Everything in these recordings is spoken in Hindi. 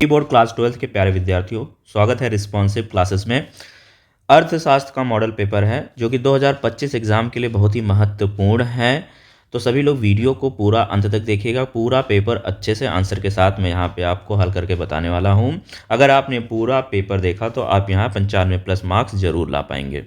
बोर्ड क्लास 12 के प्यारे विद्यार्थियों, स्वागत है रिस्पॉन्सिव क्लासेस में। अर्थशास्त्र का मॉडल पेपर है जो कि 2025 एग्ज़ाम के लिए बहुत ही महत्वपूर्ण है। तो सभी लोग वीडियो को पूरा अंत तक देखिएगा। पूरा पेपर अच्छे से आंसर के साथ मैं यहाँ पे आपको हल करके बताने वाला हूँ। अगर आपने पूरा पेपर देखा तो आप यहाँ 95+ मार्क्स ज़रूर ला पाएंगे।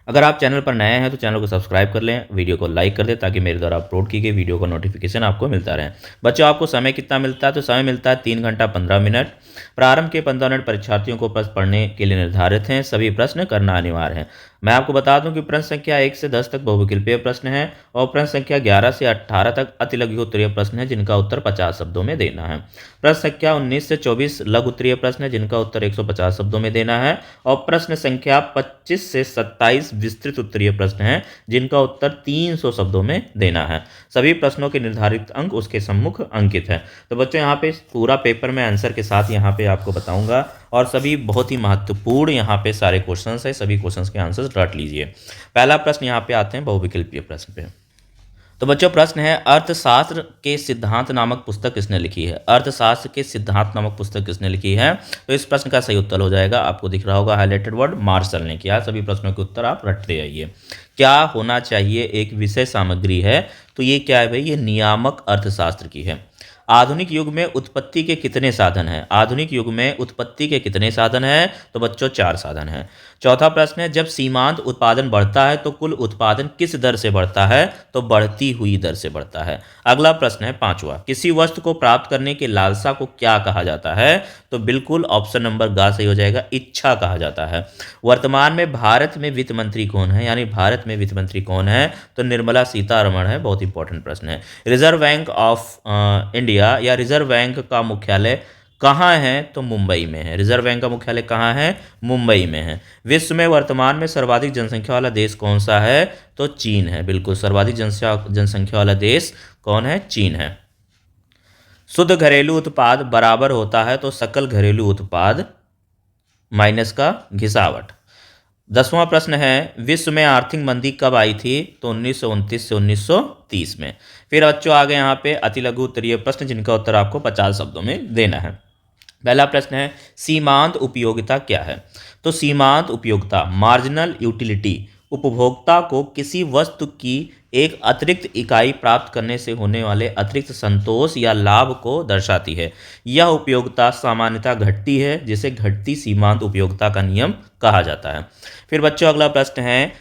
अगर आप चैनल पर नए हैं तो चैनल को सब्सक्राइब कर लें, वीडियो को लाइक कर दें ताकि मेरे द्वारा अपलोड की गई वीडियो का नोटिफिकेशन आपको मिलता रहे। बच्चों, आपको समय कितना मिलता है? तो समय मिलता है 3 घंटा 15 मिनट। प्रारंभ के 15 मिनट परीक्षार्थियों को प्रश्न पढ़ने के लिए निर्धारित हैं। सभी प्रश्न करना अनिवार्य है। मैं आपको बता दूं कि प्रश्न संख्या 1 से 10 तक बहुविकल्पीय प्रश्न है और प्रश्न संख्या 11 से 18 तक अतिलघु उत्तरीय प्रश्न है जिनका उत्तर 50 शब्दों में देना है। प्रश्न संख्या 19 से 24 लघु उत्तरीय प्रश्न है जिनका उत्तर 150 शब्दों में देना है और प्रश्न संख्या 25 से 27 विस्तृत उत्तरीय प्रश्न है जिनका उत्तर 300 शब्दों में देना है। सभी प्रश्नों के निर्धारित अंक उसके सम्मुख अंकित है। तो बच्चों, यहाँ पे पूरा पेपर में आंसर के साथ यहाँ पे आपको बताऊंगा और सभी बहुत ही महत्वपूर्ण यहाँ पे सारे क्वेश्चंस है। सभी क्वेश्चंस के आंसर्स रट लीजिए। पहला प्रश्न यहाँ पे आते हैं बहुविकल्पीय प्रश्न पे। तो बच्चों, प्रश्न है अर्थशास्त्र के सिद्धांत नामक पुस्तक किसने लिखी है? अर्थशास्त्र के सिद्धांत नामक पुस्तक किसने लिखी है? तो इस प्रश्न का सही उत्तर हो जाएगा, आपको दिख रहा होगा हाईलाइटेड वर्ड, मार्शल ने किया। सभी प्रश्नों के उत्तर आप रटते जाइए। क्या होना चाहिए एक विषय सामग्री है? तो ये क्या है भाई? ये नियामक अर्थशास्त्र की है। आधुनिक युग में उत्पत्ति के कितने साधन हैं? आधुनिक युग में उत्पत्ति के कितने साधन हैं? तो बच्चों 4 साधन हैं। चौथा प्रश्न है जब सीमांत उत्पादन बढ़ता है तो कुल उत्पादन किस दर से बढ़ता है? तो बढ़ती हुई दर से बढ़ता है। अगला प्रश्न है 5वां, किसी वस्तु को प्राप्त करने की लालसा को क्या कहा जाता है? तो बिल्कुल ऑप्शन नंबर ग सही हो जाएगा, इच्छा कहा जाता है। वर्तमान में भारत में वित्त मंत्री कौन है? यानी भारत में वित्त मंत्री कौन है? तो निर्मला सीतारमण है। बहुत इंपॉर्टेंट प्रश्न है। रिजर्व बैंक ऑफ इंडिया या रिजर्व बैंक का मुख्यालय कहाँ है? तो मुंबई में है। रिजर्व बैंक का मुख्यालय कहाँ है? मुंबई में है। विश्व में वर्तमान में सर्वाधिक जनसंख्या वाला देश कौन सा है? तो चीन है। बिल्कुल, सर्वाधिक जनसंख्या वाला देश कौन है? चीन है। शुद्ध घरेलू उत्पाद बराबर होता है तो सकल घरेलू उत्पाद माइनस का घिसावट। 10वां प्रश्न है विश्व में आर्थिक मंदी कब आई थी? तो 1929 से 1930 में। फिर बच्चों आ गए यहाँ पे अतिलघु उत्तरीय प्रश्न जिनका उत्तर आपको 50 शब्दों में देना है। पहला प्रश्न है सीमांत उपयोगिता क्या है? तो सीमांत उपयोगिता मार्जिनल यूटिलिटी उपभोक्ता को किसी वस्तु की एक अतिरिक्त इकाई प्राप्त करने से होने वाले अतिरिक्त संतोष या लाभ को दर्शाती है। यह उपयोगिता सामान्यतः घटती है जिसे घटती सीमांत उपयोगिता का नियम कहा जाता है। फिर बच्चों अगला प्रश्न है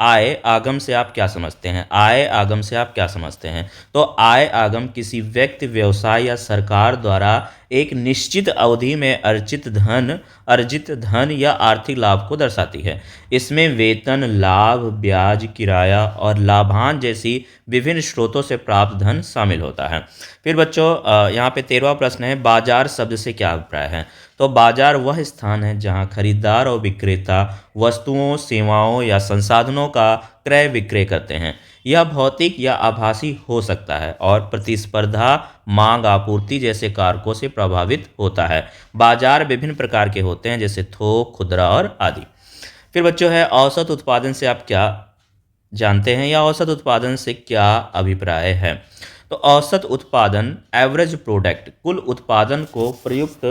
आय आगम से आप क्या समझते हैं? आय आगम से आप क्या समझते हैं? तो आय आगम किसी व्यक्ति, व्यवसाय या सरकार द्वारा एक निश्चित अवधि में अर्जित धन या आर्थिक लाभ को दर्शाती है। इसमें वेतन, लाभ, ब्याज, किराया और लाभांश जैसी विभिन्न स्रोतों से प्राप्त धन शामिल होता है। फिर बच्चों यहाँ पे 13वां प्रश्न है बाजार शब्द से क्या अभिप्राय है? तो बाजार वह स्थान है जहाँ खरीदार और विक्रेता वस्तुओं, सेवाओं या संसाधनों का क्रय विक्रय करते हैं। यह भौतिक या आभासी हो सकता है और प्रतिस्पर्धा, मांग, आपूर्ति जैसे कारकों से प्रभावित होता है। बाजार विभिन्न प्रकार के होते हैं जैसे थोक, खुदरा और आदि। फिर बच्चों है औसत उत्पादन से आप क्या जानते हैं या औसत उत्पादन से क्या अभिप्राय है? तो औसत उत्पादन एवरेज प्रोडक्ट कुल उत्पादन को प्रयुक्त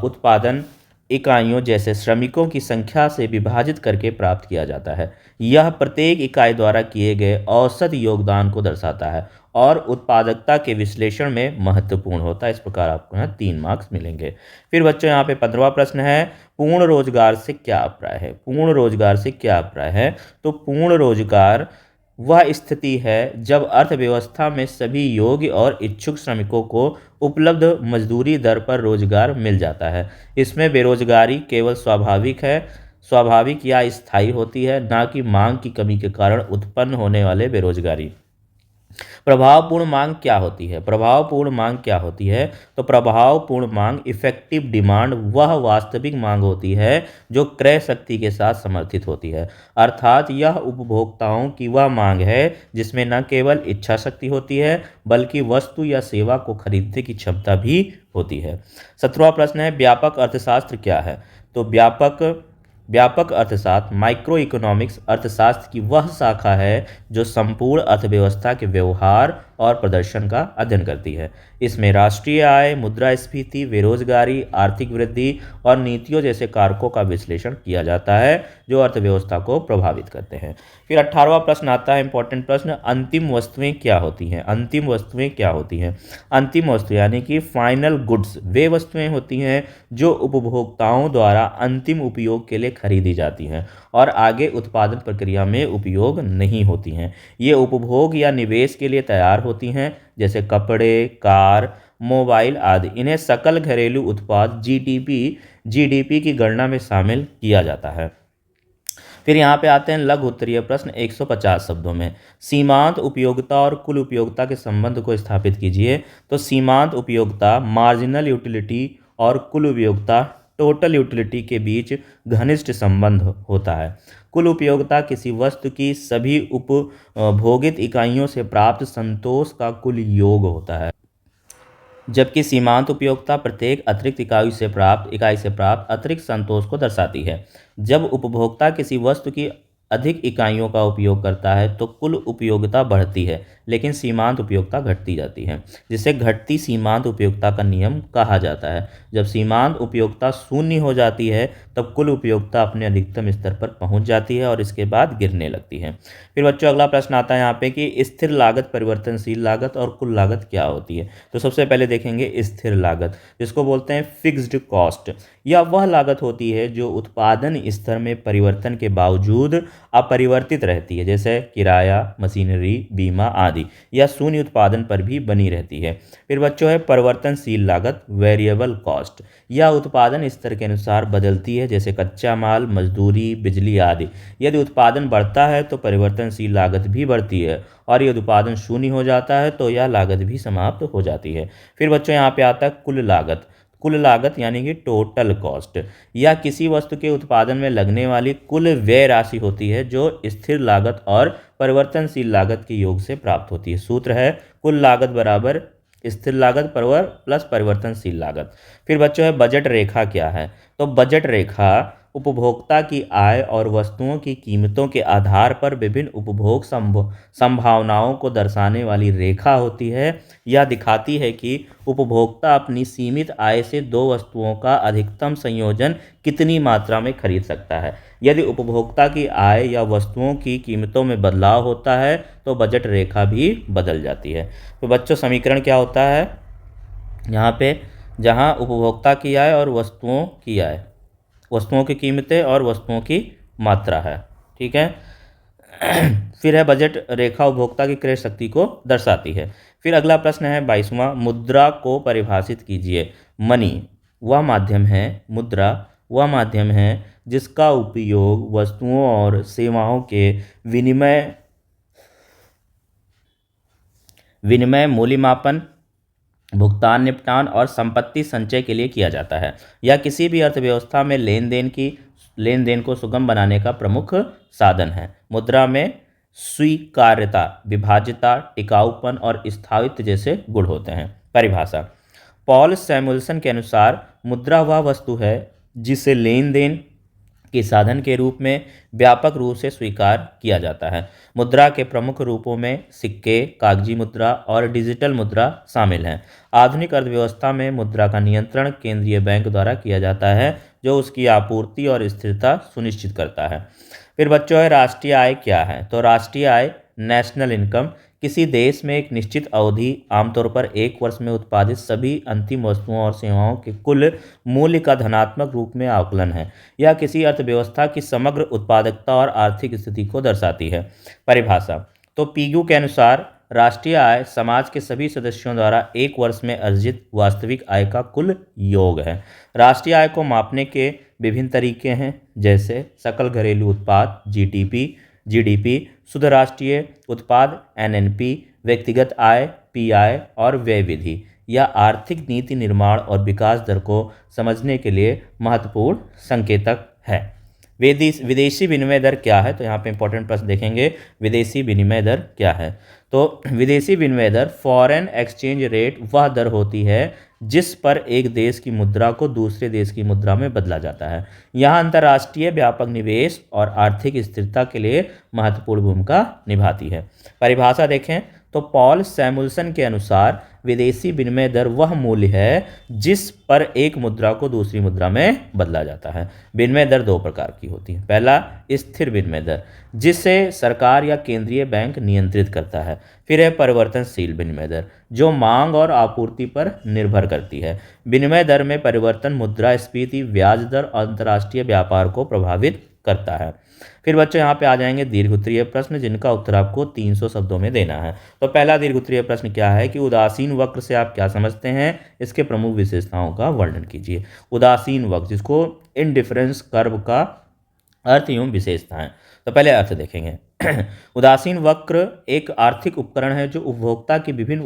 उत्पादन इकाइयों जैसे श्रमिकों की संख्या से विभाजित करके प्राप्त किया जाता है। यह प्रत्येक इकाई द्वारा किए गए औसत योगदान को दर्शाता है और उत्पादकता के विश्लेषण में महत्वपूर्ण होता है। इस प्रकार आपको यहाँ 3 मार्क्स मिलेंगे। फिर बच्चों यहाँ पे 15वां प्रश्न है पूर्ण रोजगार से क्या अभिप्राय है? पूर्ण रोजगार से क्या अभिप्राय है? तो पूर्ण रोजगार वह स्थिति है जब अर्थव्यवस्था में सभी योग्य और इच्छुक श्रमिकों को उपलब्ध मजदूरी दर पर रोजगार मिल जाता है। इसमें बेरोजगारी केवल स्वाभाविक या स्थायी होती है, ना कि मांग की कमी के कारण उत्पन्न होने वाले बेरोजगारी। प्रभावपूर्ण मांग क्या होती है? प्रभावपूर्ण मांग क्या होती है? तो प्रभावपूर्ण मांग इफेक्टिव डिमांड वह वास्तविक मांग होती है जो क्रय शक्ति के साथ समर्थित होती है। अर्थात यह उपभोक्ताओं की वह मांग है जिसमें न केवल इच्छा शक्ति होती है बल्कि वस्तु या सेवा को खरीदने की क्षमता भी होती है। 17वां प्रश्न है व्यापक अर्थशास्त्र क्या है? तो व्यापक अर्थशास्त्र माइक्रो इकोनॉमिक्स अर्थशास्त्र की वह शाखा है जो संपूर्ण अर्थव्यवस्था के व्यवहार और प्रदर्शन का अध्ययन करती है। इसमें राष्ट्रीय आय, मुद्रास्फीति, बेरोजगारी, आर्थिक वृद्धि और नीतियों जैसे कारकों का विश्लेषण किया जाता है जो अर्थव्यवस्था को प्रभावित करते हैं। फिर 18वां प्रश्न आता है, इंपॉर्टेंट प्रश्न, अंतिम वस्तुएं क्या होती हैं? अंतिम वस्तुएं क्या होती हैं? अंतिम वस्तु यानी कि फाइनल गुड्स वे वस्तुएं होती हैं जो उपभोक्ताओं द्वारा अंतिम उपयोग के लिए खरीदी जाती हैं और आगे उत्पादन प्रक्रिया में उपयोग नहीं होती हैं। ये उपभोग या निवेश के लिए तैयार होती हैं, जैसे कपड़े, कार, मोबाइल आदि। इन्हें सकल घरेलू उत्पाद जीडीपी की गणना में शामिल किया जाता है। फिर यहाँ पे आते हैं लघु उत्तरीय प्रश्न 150 शब्दों में। सीमांत उपयोगिता और कुल उपयोगिता के संबंध को स्थापित कीजिए। तो सीमांत उपयोगिता मार्जिनल यूटिलिटी और कुल उपयोगिता टोटल यूटिलिटी के बीच घनिष्ठ संबंध होता है। कुल उपयोगिता किसी वस्तु की सभी उपभोगित इकाइयों से प्राप्त संतोष का कुल योग होता है, जबकि सीमांत उपयोगिता प्रत्येक अतिरिक्त इकाई से प्राप्त अतिरिक्त संतोष को दर्शाती है। जब उपभोक्ता किसी वस्तु की अधिक इकाइयों का उपयोग करता है तो कुल उपयोगिता बढ़ती है, लेकिन सीमांत उपयोगिता घटती जाती है, जिसे घटती सीमांत उपयोगिता का नियम कहा जाता है। जब सीमांत उपयोगिता शून्य हो जाती है तब कुल उपयोगिता अपने अधिकतम स्तर पर पहुंच जाती है और इसके बाद गिरने लगती है। फिर बच्चों अगला प्रश्न आता है यहाँ पे कि स्थिर लागत, परिवर्तनशील लागत और कुल लागत क्या होती है? तो सबसे पहले देखेंगे स्थिर लागत, जिसको बोलते हैं फिक्स्ड कॉस्ट। यह वह लागत होती है जो उत्पादन स्तर में परिवर्तन के बावजूद अपरिवर्तित रहती है, जैसे किराया, मशीनरी, बीमा आदि। यह शून्य उत्पादन पर भी बनी रहती है। फिर बच्चों है परिवर्तनशील लागत, वेरिएबल कॉस्ट। यह उत्पादन स्तर के अनुसार बदलती है, जैसे कच्चा माल, मजदूरी, बिजली आदि। यदि उत्पादन बढ़ता है तो परिवर्तनशील लागत भी बढ़ती है और यदि उत्पादन शून्य हो जाता है तो यह लागत भी समाप्त हो जाती है। फिर बच्चों यहाँ पे आता है कुल लागत। कुल लागत यानी कि टोटल कॉस्ट, यह किसी वस्तु के उत्पादन में लगने वाली कुल व्यय राशि होती है जो स्थिर लागत और परिवर्तनशील लागत के योग से प्राप्त होती है। सूत्र है कुल लागत बराबर स्थिर लागत प्लस परिवर्तनशील लागत। फिर बच्चों है बजट रेखा क्या है? तो बजट रेखा उपभोक्ता की आय और वस्तुओं की कीमतों के आधार पर विभिन्न उपभोग संभावनाओं को दर्शाने वाली रेखा होती है। यह दिखाती है कि उपभोक्ता अपनी सीमित आय से दो वस्तुओं का अधिकतम संयोजन कितनी मात्रा में खरीद सकता है। यदि उपभोक्ता की आय या वस्तुओं की कीमतों में बदलाव होता है तो बजट रेखा भी बदल जाती है। तो बच्चों समीकरण क्या होता है यहाँ पे? जहाँ उपभोक्ता की आय और वस्तुओं की कीमतें और वस्तुओं की मात्रा है, ठीक है। फिर है बजट रेखा उपभोक्ता की क्रय शक्ति को दर्शाती है। फिर अगला प्रश्न है 22वां, मुद्रा को परिभाषित कीजिए। मनी वह माध्यम है, मुद्रा वह माध्यम है जिसका उपयोग वस्तुओं और सेवाओं के विनिमय, मूल्यमापन, भुगतान निपटान और संपत्ति संचय के लिए किया जाता है। यह किसी भी अर्थव्यवस्था में लेन देन को सुगम बनाने का प्रमुख साधन है। मुद्रा में स्वीकार्यता, विभाज्यता, टिकाऊपन और स्थायित्व जैसे गुण होते हैं। परिभाषा पॉल सैमुअल्सन के अनुसार मुद्रा वह वस्तु है जिसे लेन देन के साधन के रूप में व्यापक रूप से स्वीकार किया जाता है। मुद्रा के प्रमुख रूपों में सिक्के, कागजी मुद्रा और डिजिटल मुद्रा शामिल हैं। आधुनिक अर्थव्यवस्था में मुद्रा का नियंत्रण केंद्रीय बैंक द्वारा किया जाता है, जो उसकी आपूर्ति और स्थिरता सुनिश्चित करता है। फिर बच्चों है राष्ट्रीय आय क्या है? तो राष्ट्रीय आय, नेशनल इनकम, किसी देश में एक निश्चित अवधि, आमतौर पर एक वर्ष में उत्पादित सभी अंतिम वस्तुओं और सेवाओं के कुल मूल्य का धनात्मक रूप में आकलन है। यह किसी अर्थव्यवस्था की समग्र उत्पादकता और आर्थिक स्थिति को दर्शाती है। परिभाषा तो पीयू के अनुसार राष्ट्रीय आय समाज के सभी सदस्यों द्वारा एक वर्ष में अर्जित वास्तविक आय का कुल योग है। राष्ट्रीय आय को मापने के विभिन्न तरीके हैं, जैसे सकल घरेलू उत्पाद जीडीपी, शुद्ध राष्ट्रीय उत्पाद एनएनपी, व्यक्तिगत आय पीआई और व्यय विधि। यह आर्थिक नीति निर्माण और विकास दर को समझने के लिए महत्वपूर्ण संकेतक है। विदेशी विनिमय दर क्या है? तो यहाँ पे इंपॉर्टेंट प्रश्न देखेंगे, विदेशी विनिमय दर क्या है? तो विदेशी विनिमय दर, फॉरेन एक्सचेंज रेट, वह दर होती है जिस पर एक देश की मुद्रा को दूसरे देश की मुद्रा में बदला जाता है। यह अंतर्राष्ट्रीय व्यापक निवेश और आर्थिक स्थिरता के लिए महत्वपूर्ण भूमिका निभाती है। परिभाषा देखें तो पॉल सैमुअल्सन के अनुसार विदेशी विनिमय दर वह मूल्य है जिस पर एक मुद्रा को दूसरी मुद्रा में बदला जाता है। विनिमय दर दो प्रकार की होती है। पहला, स्थिर विनिमय दर, जिसे सरकार या केंद्रीय बैंक नियंत्रित करता है। फिर है परिवर्तनशील विनिमय दर, जो मांग और आपूर्ति पर निर्भर करती है। विनिमय दर में परिवर्तन मुद्रास्फीति, ब्याज दर और अंतर्राष्ट्रीय व्यापार को प्रभावित करता है। फिर बच्चों यहाँ पे आ जाएंगे दीर्घ उत्तरीय प्रश्न, जिनका उत्तर आपको 300 शब्दों में देना है। तो पहला दीर्घ उत्तरीय प्रश्न क्या है कि उदासीन वक्र से आप क्या समझते हैं, इसके प्रमुख विशेषताओं का वर्णन कीजिए। उदासीन वक्र, जिसको इनडिफरेंस कर्व का अर्थ एवं विशेषताएं। तो पहले अर्थ देखेंगे। उदासीन वक्र एक आर्थिक उपकरण है जो उपभोक्ता की विभिन्न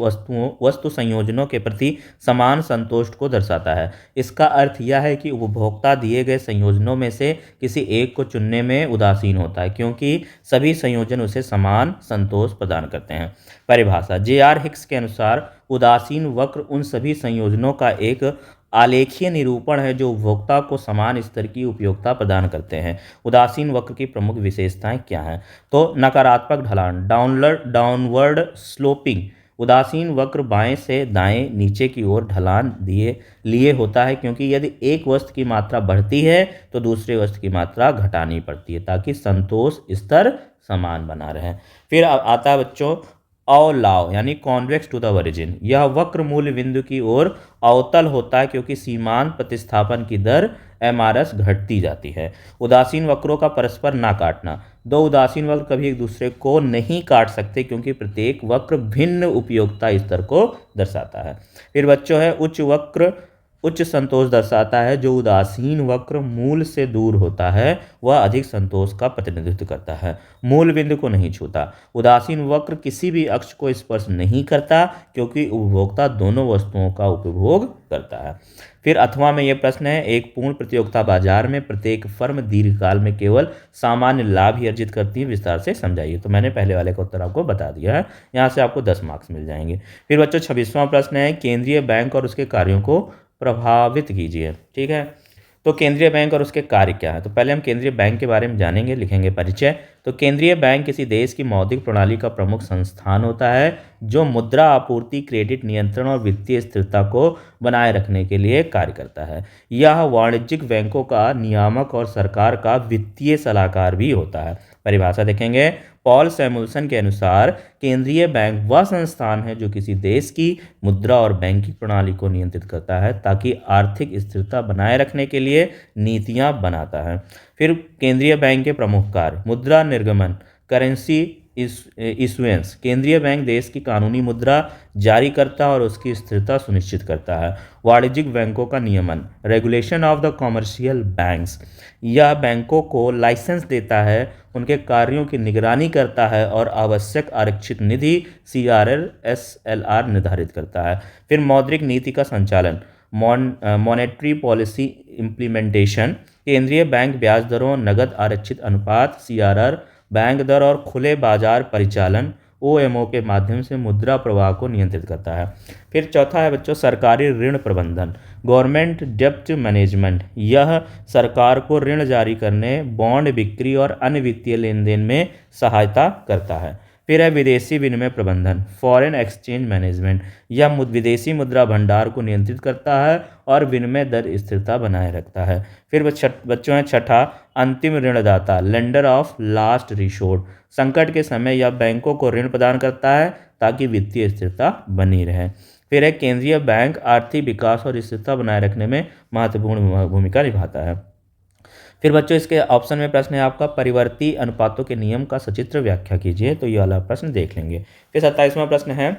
वस्तु संयोजनों के प्रति समान संतोष को दर्शाता है। इसका अर्थ यह है कि उपभोक्ता दिए गए संयोजनों में से किसी एक को चुनने में उदासीन होता है, क्योंकि सभी संयोजन उसे समान संतोष प्रदान करते हैं। परिभाषा, जे.आर. हिक्स के अनुसार उदासीन वक्र उन सभी संयोजनों का एक आलेखीय निरूपण है जो उपभोक्ता को समान स्तर की उपयोगिता प्रदान करते हैं। उदासीन वक्र की प्रमुख विशेषताएं क्या हैं? तो नकारात्मक ढलान, डाउनवर्ड स्लोपिंग। उदासीन वक्र बाएं से दाएं नीचे की ओर ढलान लिए होता है, क्योंकि यदि एक वस्तु की मात्रा बढ़ती है तो दूसरे वस्तु की मात्रा घटानी पड़ती है ताकि संतोष स्तर समान बना रहे। फिर आता है बच्चों अवलाव, यानी कॉन्वेक्स टू द ओरिजिन। यह वक्र मूल बिंदु की ओर अवतल होता है, क्योंकि सीमांत प्रतिस्थापन की दर एमआरएस घटती जाती है। उदासीन वक्रों का परस्पर ना काटना, दो उदासीन वक्र कभी एक दूसरे को नहीं काट सकते, क्योंकि प्रत्येक वक्र भिन्न उपयोगिता स्तर को दर्शाता है। फिर बच्चों है उच्च वक्र उच्च संतोष दर्शाता है। जो उदासीन वक्र मूल से दूर होता है वह अधिक संतोष का प्रतिनिधित्व करता है, मूल बिंदु को नहीं छूता। उदासीन वक्र किसी भी अक्ष को स्पर्श नहीं करता, क्योंकि उपभोक्ता दोनों वस्तुओं का उपभोग करता है। फिर अथवा में यह प्रश्न है, एक पूर्ण प्रतियोगिता बाजार में प्रत्येक फर्म दीर्घकाल में केवल सामान्य लाभ ही अर्जित करती है, विस्तार से समझाइए। तो मैंने पहले वाले का उत्तर आपको बता दिया है, यहाँ से आपको 10 मार्क्स मिल जाएंगे। फिर बच्चों 26वां प्रश्न है, केंद्रीय बैंक और उसके कार्यों को प्रभावित कीजिए। ठीक है, तो केंद्रीय बैंक और उसके कार्य क्या है? तो पहले हम केंद्रीय बैंक के बारे में जानेंगे, लिखेंगे परिचय। तो केंद्रीय बैंक किसी देश की मौद्रिक प्रणाली का प्रमुख संस्थान होता है, जो मुद्रा आपूर्ति, क्रेडिट नियंत्रण और वित्तीय स्थिरता को बनाए रखने के लिए कार्य करता है। यह वाणिज्यिक बैंकों का नियामक और सरकार का वित्तीय सलाहकार भी होता है। परिभाषा देखेंगे। पॉल सैमुअल्सन के अनुसार केंद्रीय बैंक वह संस्थान है जो किसी देश की मुद्रा और बैंकिंग प्रणाली को नियंत्रित करता है, ताकि आर्थिक स्थिरता बनाए रखने के लिए नीतियां बनाता है। फिर केंद्रीय बैंक के प्रमुख कार्य, मुद्रा निर्गमन, करेंसी इशुएंस। केंद्रीय बैंक देश की कानूनी मुद्रा जारी करता है और उसकी स्थिरता सुनिश्चित करता है। वाणिज्यिक बैंकों का नियमन, regulation of the commercial banks. यह बैंकों को लाइसेंस देता है, उनके कार्यों की निगरानी करता है और आवश्यक आरक्षित निधि CRR SLR निर्धारित करता है। फिर मौद्रिक नीति का संचालन, मॉनेटरी पॉलिसी इम्प्लीमेंटेशन। केंद्रीय बैंक ब्याज दरों, नगद आरक्षित अनुपात CRR, बैंक दर और खुले बाजार परिचालन OMO के माध्यम से मुद्रा प्रवाह को नियंत्रित करता है। फिर चौथा है बच्चों सरकारी ऋण प्रबंधन, गवर्नमेंट डेब्ट मैनेजमेंट। यह सरकार को ऋण जारी करने, बॉन्ड बिक्री और अन्य वित्तीय लेन देन में सहायता करता है। फिर है विदेशी विनिमय प्रबंधन, फॉरेन एक्सचेंज मैनेजमेंट। यह विदेशी मुद्रा भंडार को नियंत्रित करता है और विनिमय दर स्थिरता बनाए रखता है। फिर बच्चों है छठा अंतिम ऋणदाता, लेंडर ऑफ लास्ट रिसोर्ट। संकट के समय यह बैंकों को ऋण प्रदान करता है ताकि वित्तीय स्थिरता बनी रहे। फिर है केंद्रीय बैंक आर्थिक विकास और स्थिरता बनाए रखने में महत्वपूर्ण भूमिका निभाता है। फिर बच्चों इसके ऑप्शन में प्रश्न है आपका परिवर्ती अनुपातों के नियम का सचित्र व्याख्या कीजिए। तो ये वाला प्रश्न देख लेंगे। फिर 27वां प्रश्न है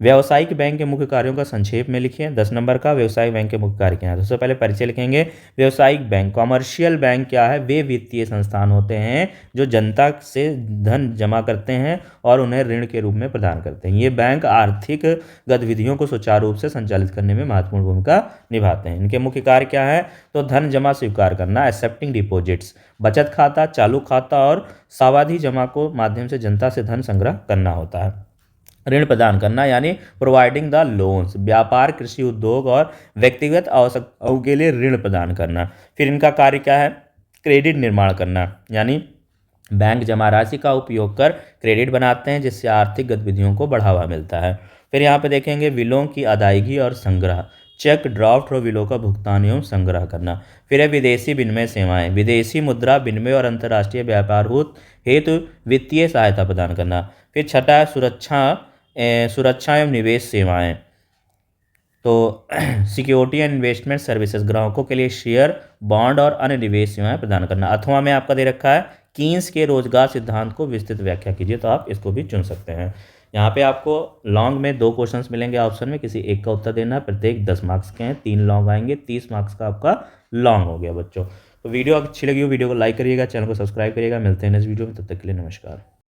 व्यावसायिक बैंक के मुख्य कार्यों का संक्षेप में लिखिए। 10 नंबर का व्यावसायिक बैंक के मुख्य कार्य क्या है? सबसे पहले परिचय लिखेंगे। व्यावसायिक बैंक, कॉमर्शियल बैंक क्या है? वे वित्तीय संस्थान होते हैं जो जनता से धन जमा करते हैं और उन्हें ऋण के रूप में प्रदान करते हैं। ये बैंक आर्थिक गतिविधियों को सुचारू रूप से संचालित करने में महत्वपूर्ण भूमिका निभाते हैं। इनके मुख्य कार्य क्या है? तो धन जमा स्वीकार करना, एक्सेप्टिंग डिपॉजिट्स, बचत खाता, चालू खाता और सावधि जमा को माध्यम से जनता से धन संग्रह करना होता है। ऋण प्रदान करना यानी प्रोवाइडिंग द लोन्स, व्यापार, कृषि उद्योग और व्यक्तिगत आवश्यकताओं के लिए ऋण प्रदान करना। फिर इनका कार्य क्या है? क्रेडिट निर्माण करना, यानी बैंक जमा राशि का उपयोग कर क्रेडिट बनाते हैं, जिससे आर्थिक गतिविधियों को बढ़ावा मिलता है। फिर यहाँ पे देखेंगे विलों की अदायगी और संग्रह, चेक, ड्राफ्ट और विलों का भुगतान एवं संग्रह करना। फिर है विदेशी विनिमय सेवाएं, विदेशी मुद्रा विनिमय और अंतर्राष्ट्रीय व्यापार हेतु वित्तीय सहायता प्रदान करना। फिर छठा है सुरक्षा एवं निवेश सेवाएं, तो सिक्योरिटी एंड इन्वेस्टमेंट सर्विसेज, ग्राहकों के लिए शेयर, बॉन्ड और अन्य निवेश सेवाएं प्रदान करना। अथवा में आपका दे रखा है कीन्स के रोजगार सिद्धांत को विस्तृत व्याख्या कीजिए, तो आप इसको भी चुन सकते हैं। यहाँ पे आपको लॉन्ग में 2 क्वेश्चंस मिलेंगे ऑप्शन में, किसी एक का उत्तर देना है। प्रत्येक 10 मार्क्स के हैं, 3 लॉन्ग आएंगे, 30 मार्क्स का आपका लॉन्ग हो गया बच्चों। तो वीडियो अच्छी लगी हो वीडियो को लाइक करिएगा, चैनल को सब्सक्राइब करिएगा। मिलते हैं नेक्स्ट वीडियो में, तब तक के लिए नमस्कार।